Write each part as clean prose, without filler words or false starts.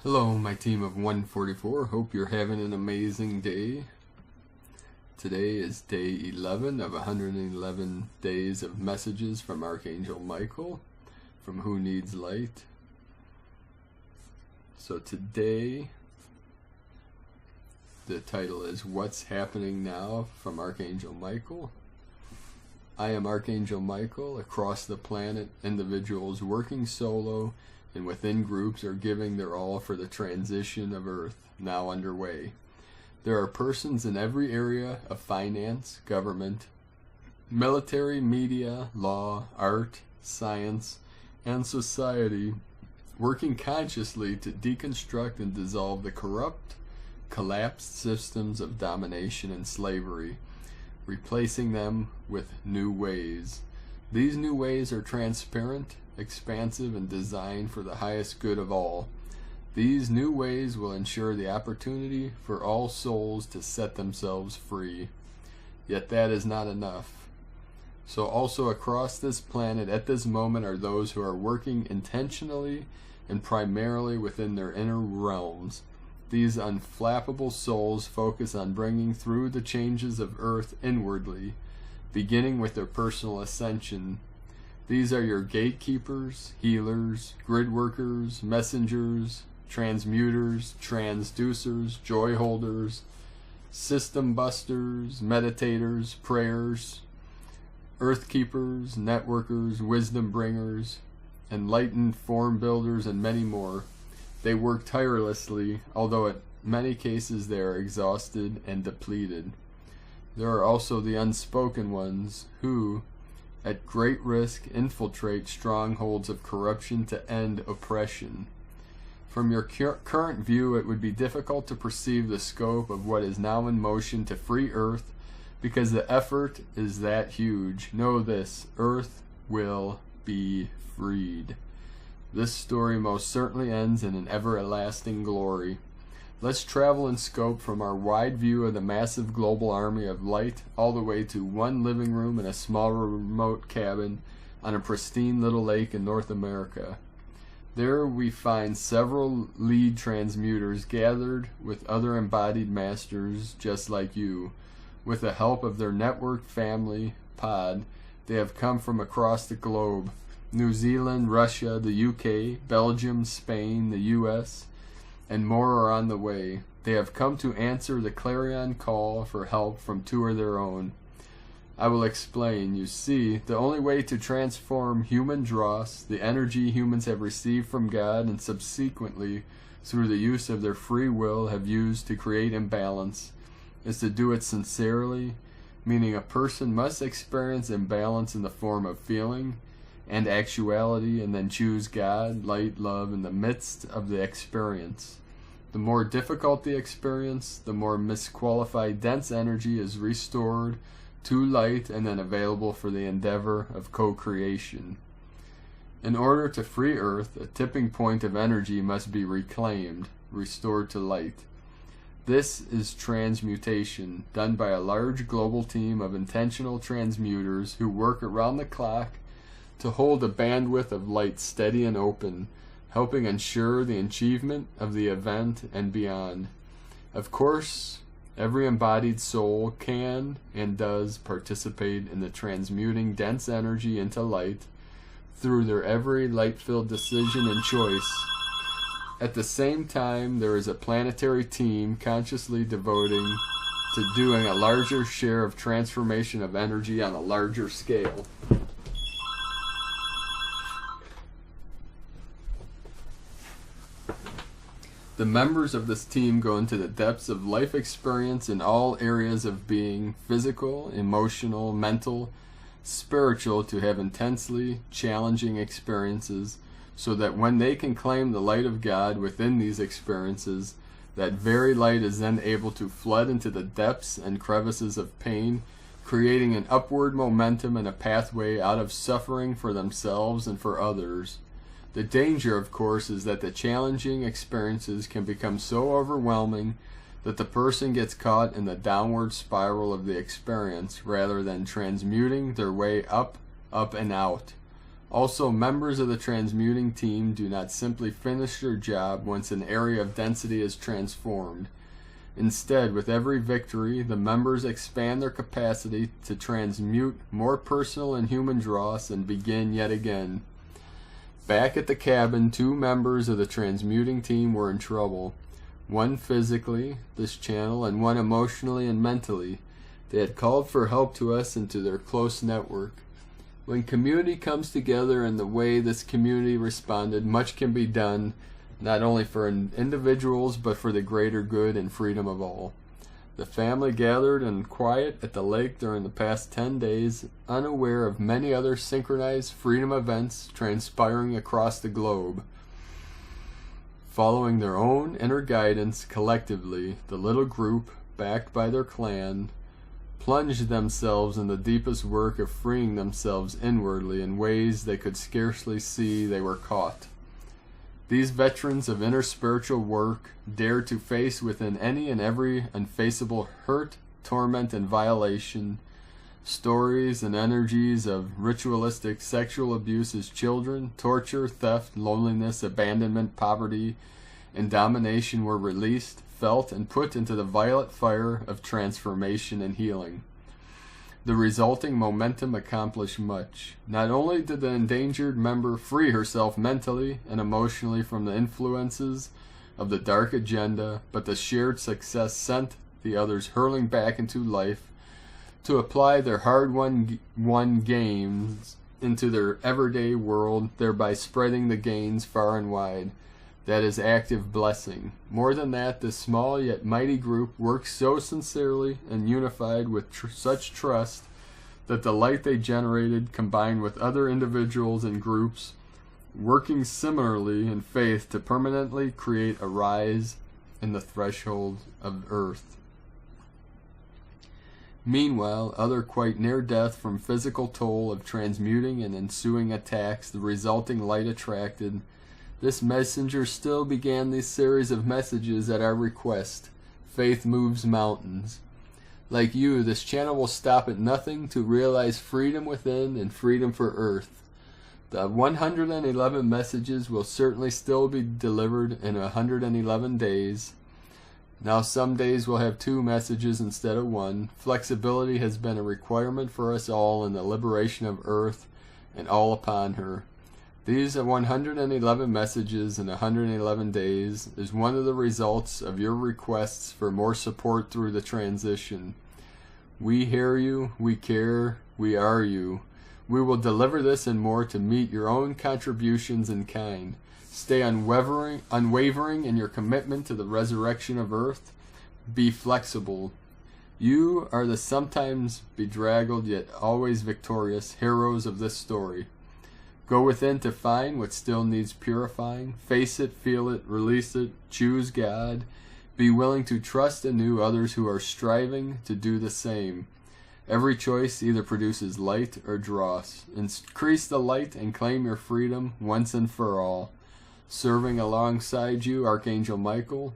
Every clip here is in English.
Hello, my team of 144. Hope you're having an amazing day. Today is day 11 of 111 days of messages from Archangel Michael, from Who Needs Light. So today, the title is What's Happening Now from Archangel Michael. I am Archangel Michael. Across the planet, individuals working solo and within groups are giving their all for the transition of Earth now underway. There are persons in every area of finance, government, military, media, law, art, science, and society working consciously to deconstruct and dissolve the corrupt, collapsed systems of domination and slavery, replacing them with new ways. These new ways are transparent, expansive, and designed for the highest good of all. These new ways will ensure the opportunity for all souls to set themselves free. Yet that is not enough. So also across this planet at this moment are those who are working intentionally and primarily within their inner realms. These unflappable souls focus on bringing through the changes of Earth inwardly, beginning with their personal ascension. These are your gatekeepers, healers, grid workers, messengers, transmuters, transducers, joy holders, system busters, meditators, prayers, earth keepers, networkers, wisdom bringers, enlightened form builders, and many more. They work tirelessly, although in many cases they are exhausted and depleted. There are also the unspoken ones who, at great risk, infiltrate strongholds of corruption to end oppression. From your current view, it would be difficult to perceive the scope of what is now in motion to free Earth, because the effort is that huge. Know this: Earth will be freed. This story most certainly ends in an everlasting glory. Let's travel in scope from our wide view of the massive global army of light all the way to one living room in a small remote cabin on a pristine little lake in North America. There we find several lead transmuters gathered with other embodied masters just like you. With the help of their network family pod, they have come from across the globe: New Zealand, Russia, the UK, Belgium, Spain, the US, and more are on the way. They have come to answer the clarion call for help from two of their own. I will explain. You see, the only way to transform human dross, the energy humans have received from God and subsequently through the use of their free will have used to create imbalance, is to do it sincerely, meaning a person must experience imbalance in the form of feeling and actuality, and then choose God, light, love in the midst of the experience. The more difficult the experience, the more misqualified dense energy is restored to light and then available for the endeavor of co-creation. In order to free Earth, a tipping point of energy must be reclaimed, restored to light. This is transmutation, done by a large global team of intentional transmuters who work around the clock to hold a bandwidth of light steady and open, helping ensure the achievement of the event and beyond. Of course, every embodied soul can and does participate in the transmuting dense energy into light through their every light-filled decision and choice. At the same time, there is a planetary team consciously devoting to doing a larger share of transformation of energy on a larger scale. The members of this team go into the depths of life experience in all areas of being, physical, emotional, mental, spiritual, to have intensely challenging experiences, so that when they can claim the light of God within these experiences, that very light is then able to flood into the depths and crevices of pain, creating an upward momentum and a pathway out of suffering for themselves and for others. The danger, of course, is that the challenging experiences can become so overwhelming that the person gets caught in the downward spiral of the experience rather than transmuting their way up, up and out. Also, members of the transmuting team do not simply finish their job once an area of density is transformed. Instead, with every victory, the members expand their capacity to transmute more personal and human dross and begin yet again. Back at the cabin, 2 members of the transmuting team were in trouble. One physically, this channel, and one emotionally and mentally. They had called for help to us and to their close network. When community comes together in the way this community responded, much can be done, not only for individuals, but for the greater good and freedom of all. The family gathered in quiet at the lake during the past 10 days, unaware of many other synchronized freedom events transpiring across the globe. Following their own inner guidance, collectively, the little group, backed by their clan, plunged themselves in the deepest work of freeing themselves inwardly in ways they could scarcely see they were caught. These veterans of inner spiritual work dared to face within any and every unfaceable hurt, torment, and violation stories and energies of ritualistic sexual abuse as children, torture, theft, loneliness, abandonment, poverty, and domination were released, felt, and put into the violet fire of transformation and healing. The resulting momentum accomplished much. Not only did the endangered member free herself mentally and emotionally from the influences of the dark agenda, but the shared success sent the others hurling back into life to apply their hard-won gains into their everyday world, thereby spreading the gains far and wide. That is active blessing. More than that, this small yet mighty group works so sincerely and unified with such trust that the light they generated, combined with other individuals and groups working similarly in faith to permanently create a rise in the threshold of earth. Meanwhile, other quite near death from physical toll of transmuting and ensuing attacks the resulting light attracted, this messenger still began this series of messages at our request. Faith moves mountains. Like you, this channel will stop at nothing to realize freedom within and freedom for Earth. The 111 messages will certainly still be delivered in 111 days. Now some days we'll have 2 messages instead of 1. Flexibility has been a requirement for us all in the liberation of Earth and all upon her. These 111 messages in 111 days is one of the results of your requests for more support through the transition. We hear you, we care, we are you. We will deliver this and more to meet your own contributions in kind. Stay unwavering in your commitment to the resurrection of Earth. Be flexible. You are the sometimes bedraggled yet always victorious heroes of this story. Go within to find what still needs purifying. Face it, feel it, release it, choose God. Be willing to trust anew others who are striving to do the same. Every choice either produces light or dross. Increase the light and claim your freedom once and for all. Serving alongside you, Archangel Michael.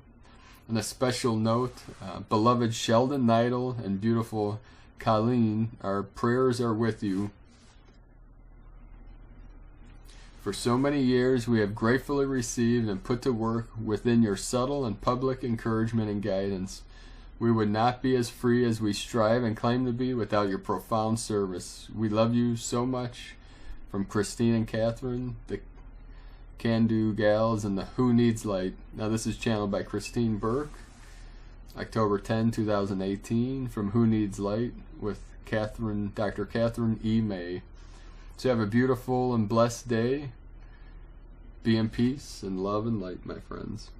On a special note, beloved Sheldon Neidel and beautiful Colleen, our prayers are with you. For so many years, we have gratefully received and put to work within your subtle and public encouragement and guidance. We would not be as free as we strive and claim to be without your profound service. We love you so much. From Christine and Kathryn, the Can Do Gals, and the Who Needs Light. Now this is channeled by Christine Burk, October 10, 2018, from Who Needs Light with Kathryn, Dr. Kathryn E. May. So have a beautiful and blessed day. Be in peace and love and light, my friends.